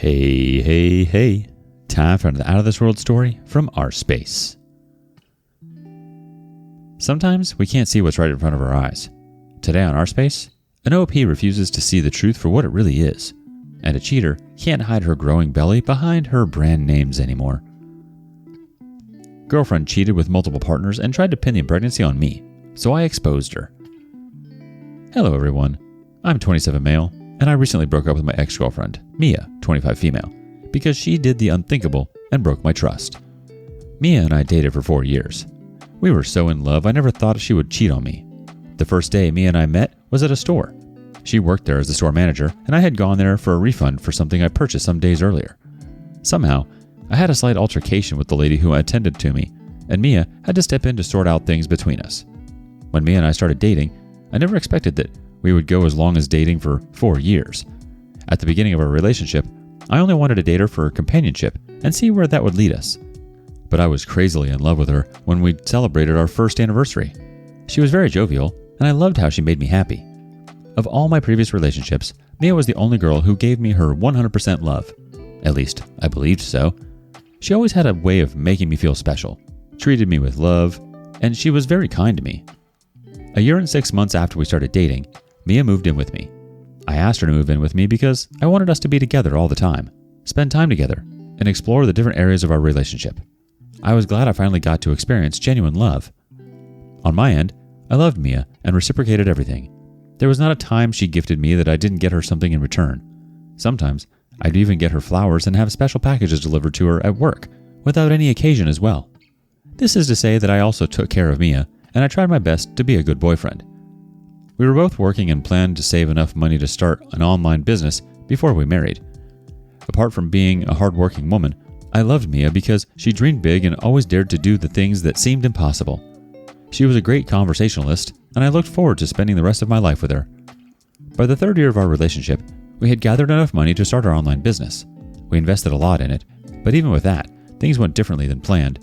Hey. Time for an out-of-this-world story from rSpace. Sometimes we can't see what's right in front of our eyes. Today on rSpace, an OP refuses to see the truth for what it really is, and a cheater can't hide her growing belly behind her brand names anymore. Girlfriend cheated with multiple partners and tried to pin the pregnancy on me, so I exposed her. Hello everyone, I'm 27 male, and I recently broke up with my ex-girlfriend, Mia, 25 female, because she did the unthinkable and broke my trust. Mia and I dated for 4 years. We were so in love I never thought she would cheat on me. The first day Mia and I met was at a store. She worked there as the store manager, and I had gone there for a refund for something I purchased some days earlier. Somehow, I had a slight altercation with the lady who attended to me, and Mia had to step in to sort out things between us. When Mia and I started dating, I never expected that we would go as long as dating for 4 years. At the beginning of our relationship, I only wanted to date her for companionship and see where that would lead us. But I was crazily in love with her when we celebrated our first anniversary. She was very jovial, and I loved how she made me happy. Of all my previous relationships, Mia was the only girl who gave me her 100% love. At least, I believed so. She always had a way of making me feel special, treated me with love, and she was very kind to me. A year and 6 months after we started dating, Mia moved in with me. I asked her to move in with me because I wanted us to be together all the time, spend time together, and explore the different areas of our relationship. I was glad I finally got to experience genuine love. On my end, I loved Mia and reciprocated everything. There was not a time she gifted me that I didn't get her something in return. Sometimes, I'd even get her flowers and have special packages delivered to her at work, without any occasion as well. This is to say that I also took care of Mia, and I tried my best to be a good boyfriend. We were both working and planned to save enough money to start an online business before we married. Apart from being a hardworking woman, I loved Mia because she dreamed big and always dared to do the things that seemed impossible. She was a great conversationalist, and I looked forward to spending the rest of my life with her. By the 3rd year of our relationship, we had gathered enough money to start our online business. We invested a lot in it, but even with that, things went differently than planned.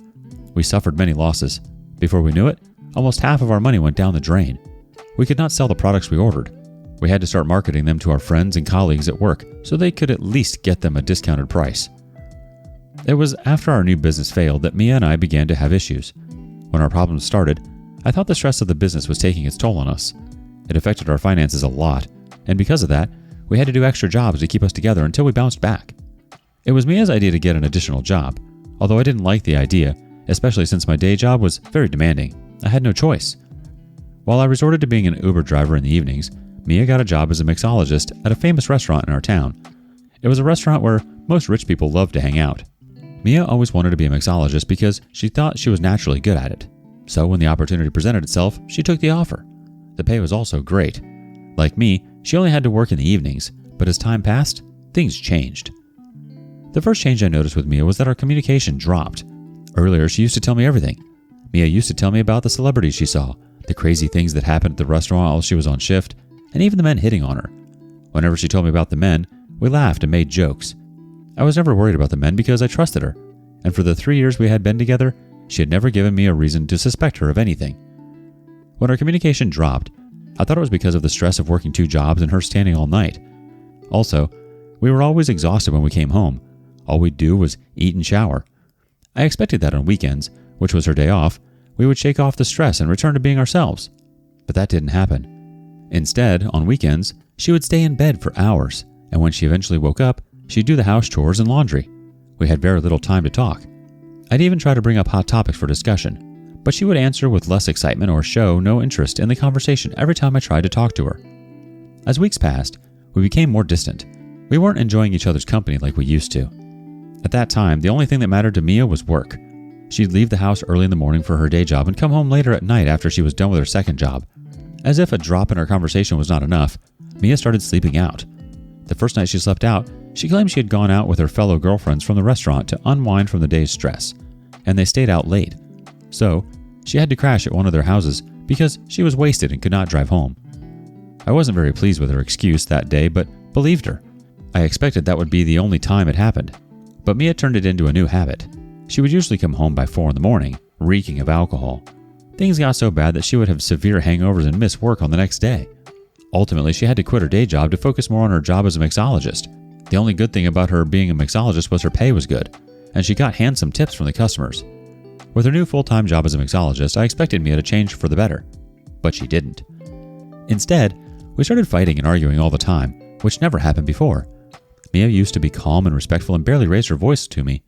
We suffered many losses. Before we knew it, almost half of our money went down the drain. We could not sell the products we ordered. We had to start marketing them to our friends and colleagues at work so they could at least get them a discounted price. It was after our new business failed that Mia and I began to have issues. When our problems started, I thought the stress of the business was taking its toll on us. It affected our finances a lot, and because of that, we had to do extra jobs to keep us together until we bounced back. It was Mia's idea to get an additional job, although I didn't like the idea, especially since my day job was very demanding. I had no choice. While I resorted to being an Uber driver in the evenings, Mia got a job as a mixologist at a famous restaurant in our town. It was a restaurant where most rich people loved to hang out. Mia always wanted to be a mixologist because she thought she was naturally good at it. So when the opportunity presented itself, she took the offer. The pay was also great. Like me, she only had to work in the evenings, but as time passed, things changed. The first change I noticed with Mia was that our communication dropped. Earlier, she used to tell me everything. Mia used to tell me about the celebrities she saw, the crazy things that happened at the restaurant while she was on shift, and even the men hitting on her. Whenever she told me about the men, we laughed and made jokes. I was never worried about the men because I trusted her, and for the 3 years we had been together, she had never given me a reason to suspect her of anything. When our communication dropped, I thought it was because of the stress of working 2 jobs and her standing all night. Also, we were always exhausted when we came home. All we'd do was eat and shower. I expected that on weekends, which was her day off, we would shake off the stress and return to being ourselves. But that didn't happen. Instead, on weekends, she would stay in bed for hours, and when she eventually woke up, she'd do the house chores and laundry. We had very little time to talk. I'd even try to bring up hot topics for discussion, but she would answer with less excitement or show no interest in the conversation every time I tried to talk to her. As weeks passed, we became more distant. We weren't enjoying each other's company like we used to. At that time, the only thing that mattered to Mia was work. She'd leave the house early in the morning for her day job and come home later at night after she was done with her second job. As if a drop in our conversation was not enough, Mia started sleeping out. The first night she slept out, she claimed she had gone out with her fellow girlfriends from the restaurant to unwind from the day's stress, and they stayed out late. So, she had to crash at one of their houses because she was wasted and could not drive home. I wasn't very pleased with her excuse that day, but believed her. I expected that would be the only time it happened, but Mia turned it into a new habit. She would usually come home by 4 in the morning, reeking of alcohol. Things got so bad that she would have severe hangovers and miss work on the next day. Ultimately, she had to quit her day job to focus more on her job as a mixologist. The only good thing about her being a mixologist was her pay was good, and she got handsome tips from the customers. With her new full-time job as a mixologist, I expected Mia to change for the better, but she didn't. Instead, we started fighting and arguing all the time, which never happened before. Mia used to be calm and respectful and barely raised her voice to me,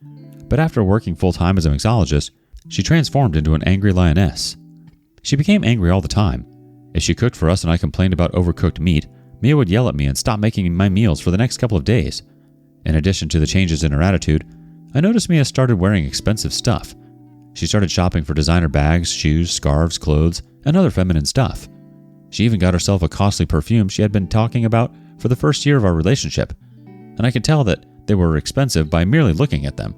but after working full-time as a mixologist, she transformed into an angry lioness. She became angry all the time. If she cooked for us and I complained about overcooked meat, Mia would yell at me and stop making my meals for the next couple of days. In addition to the changes in her attitude, I noticed Mia started wearing expensive stuff. She started shopping for designer bags, shoes, scarves, clothes, and other feminine stuff. She even got herself a costly perfume she had been talking about for the first year of our relationship, and I could tell that they were expensive by merely looking at them.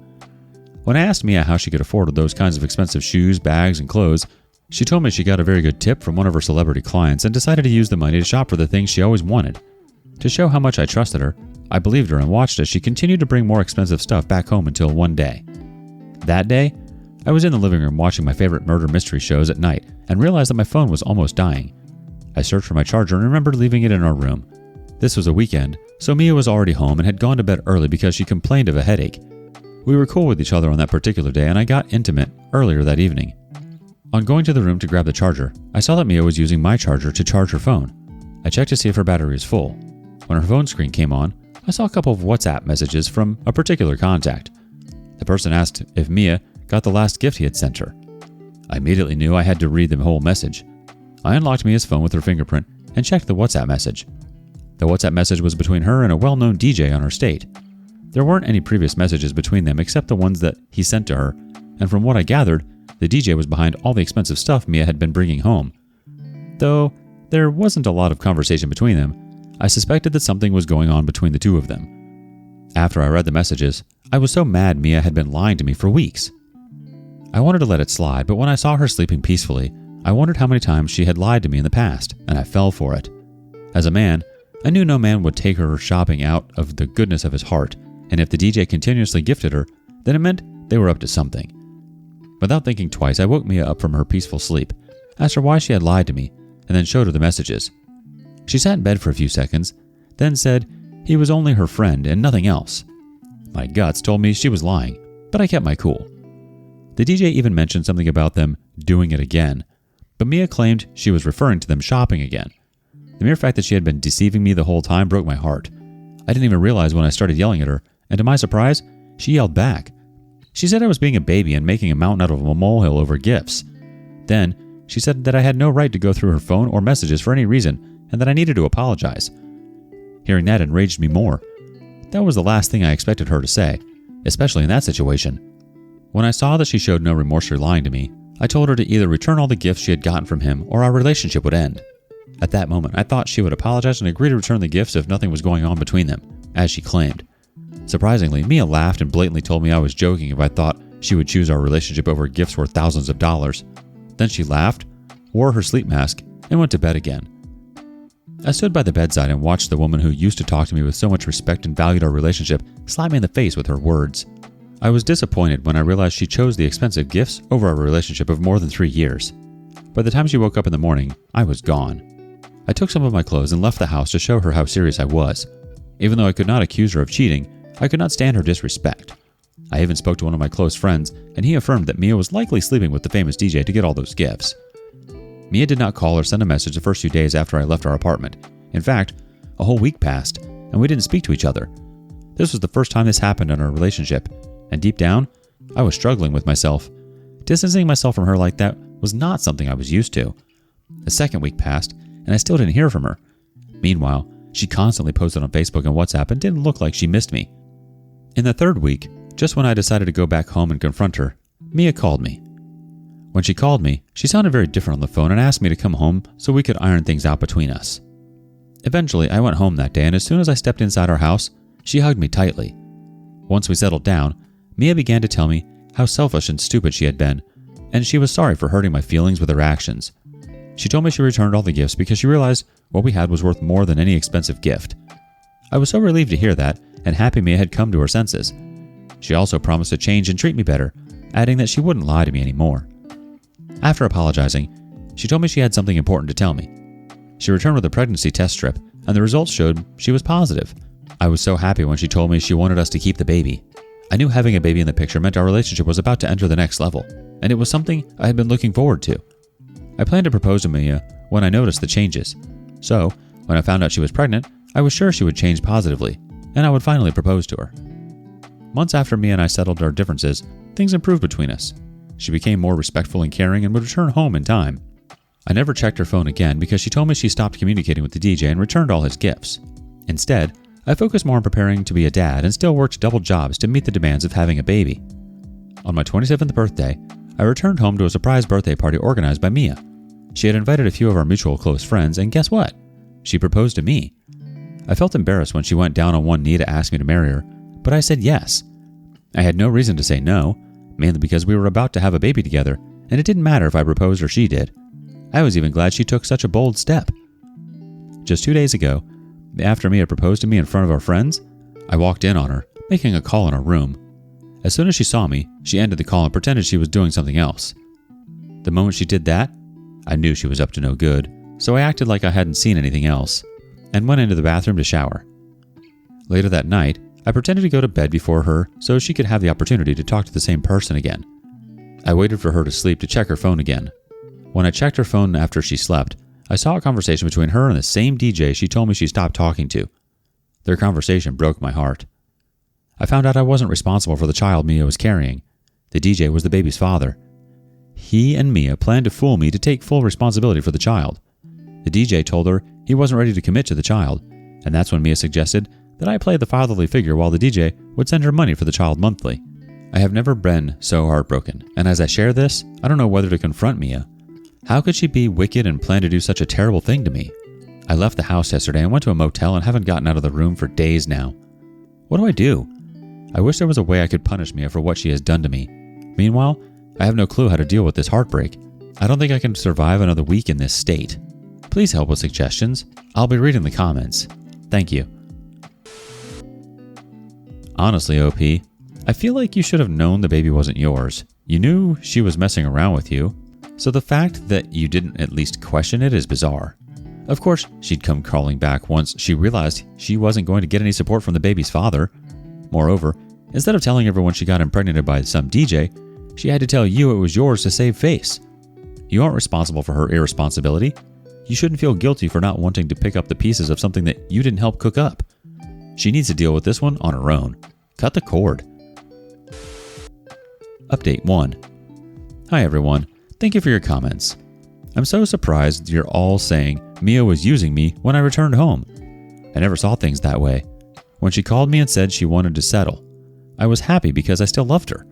When I asked Mia how she could afford those kinds of expensive shoes, bags, and clothes, she told me she got a very good tip from one of her celebrity clients and decided to use the money to shop for the things she always wanted. To show how much I trusted her, I believed her and watched as she continued to bring more expensive stuff back home until one day. That day, I was in the living room watching my favorite murder mystery shows at night and realized that my phone was almost dying. I searched for my charger and remembered leaving it in our room. This was a weekend, so Mia was already home and had gone to bed early because she complained of a headache. We were cool with each other on that particular day, and I got intimate earlier that evening. On going to the room to grab the charger, I saw that Mia was using my charger to charge her phone. I checked to see if her battery was full. When her phone screen came on, I saw a couple of WhatsApp messages from a particular contact. The person asked if Mia got the last gift he had sent her. I immediately knew I had to read the whole message. I unlocked Mia's phone with her fingerprint and checked the WhatsApp message. The WhatsApp message was between her and a well-known DJ on her state. There weren't any previous messages between them except the ones that he sent to her, and from what I gathered, the DJ was behind all the expensive stuff Mia had been bringing home. Though there wasn't a lot of conversation between them, I suspected that something was going on between the two of them. After I read the messages, I was so mad Mia had been lying to me for weeks. I wanted to let it slide, but when I saw her sleeping peacefully, I wondered how many times she had lied to me in the past, and I fell for it. As a man, I knew no man would take her shopping out of the goodness of his heart, and if the DJ continuously gifted her, then it meant they were up to something. Without thinking twice, I woke Mia up from her peaceful sleep, asked her why she had lied to me, and then showed her the messages. She sat in bed for a few seconds, then said he was only her friend and nothing else. My guts told me she was lying, but I kept my cool. The DJ even mentioned something about them doing it again, but Mia claimed she was referring to them shopping again. The mere fact that she had been deceiving me the whole time broke my heart. I didn't even realize when I started yelling at her, and to my surprise, she yelled back. She said I was being a baby and making a mountain out of a molehill over gifts. Then, she said that I had no right to go through her phone or messages for any reason, and that I needed to apologize. Hearing that enraged me more. That was the last thing I expected her to say, especially in that situation. When I saw that she showed no remorse for lying to me, I told her to either return all the gifts she had gotten from him or our relationship would end. At that moment, I thought she would apologize and agree to return the gifts if nothing was going on between them, as she claimed. Surprisingly, Mia laughed and blatantly told me I was joking if I thought she would choose our relationship over gifts worth thousands of dollars. Then she laughed, wore her sleep mask, and went to bed again. I stood by the bedside and watched the woman who used to talk to me with so much respect and valued our relationship slap me in the face with her words. I was disappointed when I realized she chose the expensive gifts over our relationship of more than 3 years. By the time she woke up in the morning, I was gone. I took some of my clothes and left the house to show her how serious I was. Even though I could not accuse her of cheating, I could not stand her disrespect. I even spoke to one of my close friends, and he affirmed that Mia was likely sleeping with the famous DJ to get all those gifts. Mia did not call or send a message the first few days after I left our apartment. In fact, a whole week passed, and we didn't speak to each other. This was the first time this happened in our relationship, and deep down, I was struggling with myself. Distancing myself from her like that was not something I was used to. The second week passed, and I still didn't hear from her. Meanwhile, she constantly posted on Facebook and WhatsApp and didn't look like she missed me. In the third week, just when I decided to go back home and confront her, Mia called me. When she called me, she sounded very different on the phone and asked me to come home so we could iron things out between us. Eventually, I went home that day, and as soon as I stepped inside our house, she hugged me tightly. Once we settled down, Mia began to tell me how selfish and stupid she had been, and she was sorry for hurting my feelings with her actions. She told me she returned all the gifts because she realized what we had was worth more than any expensive gift. I was so relieved to hear that, and happy Mia had come to her senses. She also promised to change and treat me better, adding that she wouldn't lie to me anymore. After apologizing, she told me she had something important to tell me. She returned with a pregnancy test strip, and the results showed she was positive. I was so happy when she told me she wanted us to keep the baby. I knew having a baby in the picture meant our relationship was about to enter the next level, and it was something I had been looking forward to. I planned to propose to Mia when I noticed the changes. So, when I found out she was pregnant, I was sure she would change positively, and I would finally propose to her. Months after Mia and I settled our differences, things improved between us. She became more respectful and caring and would return home in time. I never checked her phone again because she told me she stopped communicating with the DJ and returned all his gifts. Instead, I focused more on preparing to be a dad and still worked double jobs to meet the demands of having a baby. On my 27th birthday, I returned home to a surprise birthday party organized by Mia. She had invited a few of our mutual close friends, and guess what? She proposed to me. I felt embarrassed when she went down on one knee to ask me to marry her, but I said yes. I had no reason to say no, mainly because we were about to have a baby together, and it didn't matter if I proposed or she did. I was even glad she took such a bold step. Just 2 days ago, after Mia proposed to me in front of our friends, I walked in on her, making a call in her room. As soon as she saw me, she ended the call and pretended she was doing something else. The moment she did that, I knew she was up to no good, so I acted like I hadn't seen anything else, and went into the bathroom to shower. Later that night, I pretended to go to bed before her so she could have the opportunity to talk to the same person again. I waited for her to sleep to check her phone again. When I checked her phone after she slept, I saw a conversation between her and the same DJ she told me she stopped talking to. Their conversation broke my heart. I found out I wasn't responsible for the child Mia was carrying. The DJ was the baby's father. He and Mia planned to fool me to take full responsibility for the child. The DJ told her he wasn't ready to commit to the child, and that's when Mia suggested that I play the fatherly figure while the DJ would send her money for the child monthly. I have never been so heartbroken, and as I share this, I don't know whether to confront Mia. How could she be wicked and plan to do such a terrible thing to me? I left the house yesterday and went to a motel and haven't gotten out of the room for days now. What do I do? I wish there was a way I could punish Mia for what she has done to me. Meanwhile, I have no clue how to deal with this heartbreak. I don't think I can survive another week in this state. Please help with suggestions. I'll be reading the comments. Thank you. Honestly, OP, I feel like you should have known the baby wasn't yours. You knew she was messing around with you, so the fact that you didn't at least question it is bizarre. Of course, she'd come crawling back once she realized she wasn't going to get any support from the baby's father. Moreover, instead of telling everyone she got impregnated by some DJ, she had to tell you it was yours to save face. You aren't responsible for her irresponsibility. You shouldn't feel guilty for not wanting to pick up the pieces of something that you didn't help cook up. She needs to deal with this one on her own. Cut the cord. Update 1. Hi everyone. Thank you for your comments. I'm so surprised you're all saying Mia was using me when I returned home. I never saw things that way. When she called me and said she wanted to settle, I was happy because I still loved her,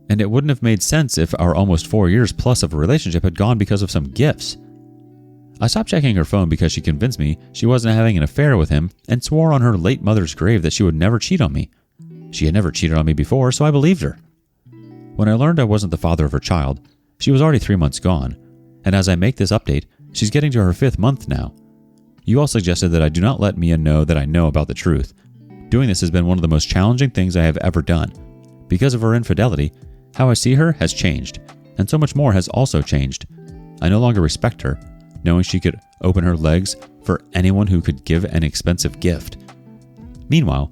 and it wouldn't have made sense if our almost 4 years plus of a relationship had gone because of some gifts. I stopped checking her phone because she convinced me she wasn't having an affair with him and swore on her late mother's grave that she would never cheat on me. She had never cheated on me before, so I believed her. When I learned I wasn't the father of her child, she was already 3 months gone, and as I make this update, she's getting to her 5th month now. You all suggested that I do not let Mia know that I know about the truth. Doing this has been one of the most challenging things I have ever done. Because of her infidelity, how I see her has changed, and so much more has also changed. I no longer respect her, knowing she could open her legs for anyone who could give an expensive gift. Meanwhile,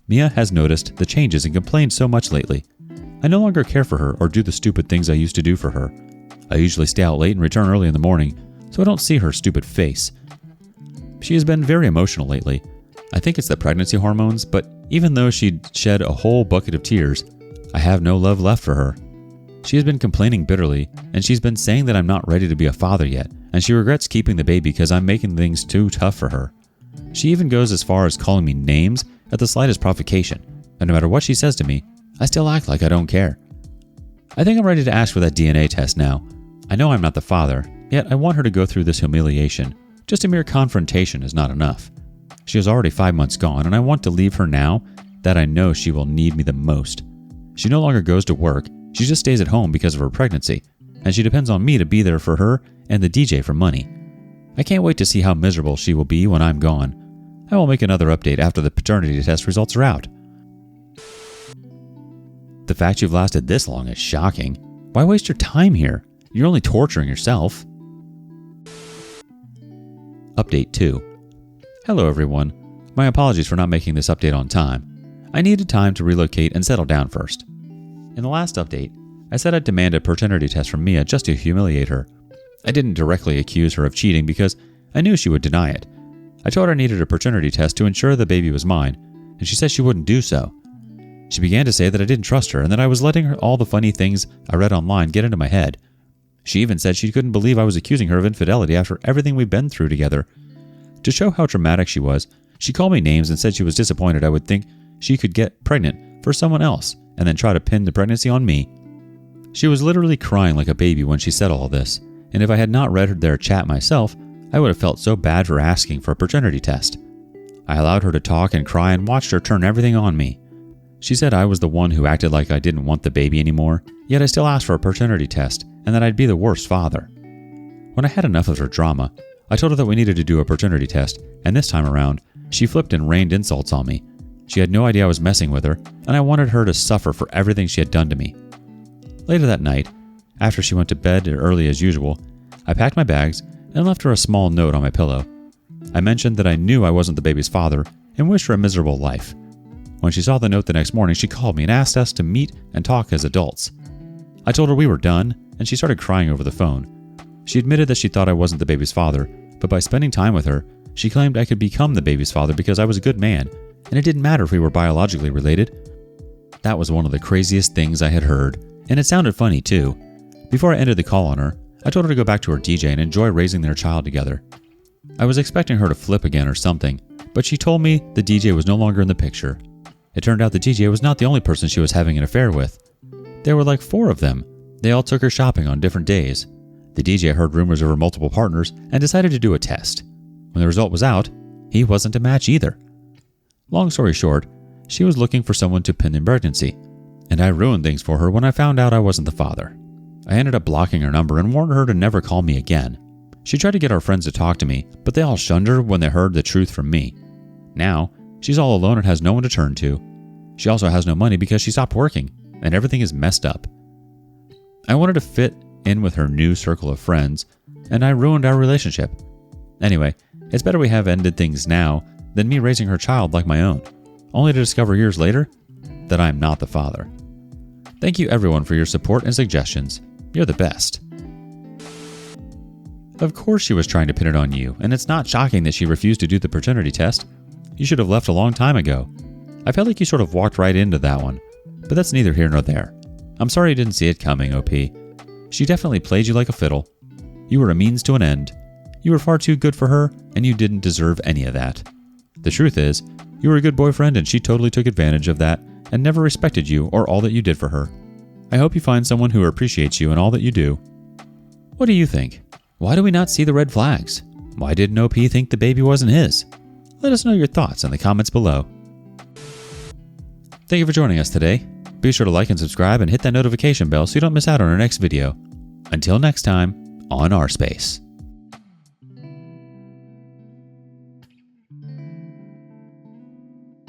Mia has noticed the changes and complained so much lately. I no longer care for her or do the stupid things I used to do for her. I usually stay out late and return early in the morning, so I don't see her stupid face. She has been very emotional lately. I think it's the pregnancy hormones, but even though she'd shed a whole bucket of tears, I have no love left for her. She has been complaining bitterly, and she's been saying that I'm not ready to be a father yet, and she regrets keeping the baby because I'm making things too tough for her. She even goes as far as calling me names at the slightest provocation, and no matter what she says to me, I still act like I don't care. I think I'm ready to ask for that DNA test now. I know I'm not the father, yet I want her to go through this humiliation. Just a mere confrontation is not enough. She is already 5 months gone, and I want to leave her now that I know she will need me the most. She no longer goes to work, she just stays at home because of her pregnancy, and she depends on me to be there for her and the DJ for money. I can't wait to see how miserable she will be when I'm gone. I will make another update after the paternity test results are out. The fact you've lasted this long is shocking. Why waste your time here? You're only torturing yourself. Update 2. Hello everyone. My apologies for not making this update on time. I needed time to relocate and settle down first. In the last update, I said I'd demand a paternity test from Mia just to humiliate her. I didn't directly accuse her of cheating because I knew she would deny it. I told her I needed a paternity test to ensure the baby was mine, and she said she wouldn't do so. She began to say that I didn't trust her and that I was letting all the funny things I read online get into my head. She even said she couldn't believe I was accusing her of infidelity after everything we've been through together. To show how dramatic she was, she called me names and said she was disappointed I would think she could get pregnant for someone else and then try to pin the pregnancy on me. She was literally crying like a baby when she said all this, and if I had not read their chat myself, I would have felt so bad for asking for a paternity test. I allowed her to talk and cry and watched her turn everything on me. She said I was the one who acted like I didn't want the baby anymore, yet I still asked for a paternity test and that I'd be the worst father. When I had enough of her drama, I told her that we needed to do a paternity test, and this time around, she flipped and rained insults on me. She had no idea I was messing with her, and I wanted her to suffer for everything she had done to me. Later that night, after she went to bed early as usual, I packed my bags and left her a small note on my pillow. I mentioned that I knew I wasn't the baby's father and wished her a miserable life. When she saw the note the next morning, she called me and asked us to meet and talk as adults. I told her we were done, and she started crying over the phone. She admitted that she thought I wasn't the baby's father, but by spending time with her, she claimed I could become the baby's father because I was a good man, and it didn't matter if we were biologically related. That was one of the craziest things I had heard, and it sounded funny too. Before I ended the call on her, I told her to go back to her DJ and enjoy raising their child together. I was expecting her to flip again or something, but she told me the DJ was no longer in the picture. It turned out the DJ was not the only person she was having an affair with. There were like 4 of them. They all took her shopping on different days. The DJ heard rumors of her multiple partners and decided to do a test. When the result was out, he wasn't a match either. Long story short, she was looking for someone to pin the pregnancy, and I ruined things for her when I found out I wasn't the father. I ended up blocking her number and warned her to never call me again. She tried to get our friends to talk to me, but they all shunned her when they heard the truth from me. Now, she's all alone and has no one to turn to. She also has no money because she stopped working, and everything is messed up. I wanted to fit in with her new circle of friends, and I ruined our relationship. Anyway, it's better we have ended things now than me raising her child like my own, only to discover years later that I am not the father. Thank you everyone for your support and suggestions. You're the best. Of course she was trying to pin it on you, and it's not shocking that she refused to do the paternity test. You should have left a long time ago. I felt like you sort of walked right into that one, but that's neither here nor there. I'm sorry you didn't see it coming, OP. She definitely played you like a fiddle. You were a means to an end. You were far too good for her, and you didn't deserve any of that. The truth is, you were a good boyfriend and she totally took advantage of that and never respected you or all that you did for her. I hope you find someone who appreciates you and all that you do. What do you think? Why do we not see the red flags? Why didn't OP think the baby wasn't his? Let us know your thoughts in the comments below. Thank you for joining us today. Be sure to like and subscribe and hit that notification bell so you don't miss out on our next video. Until next time, on rSpace.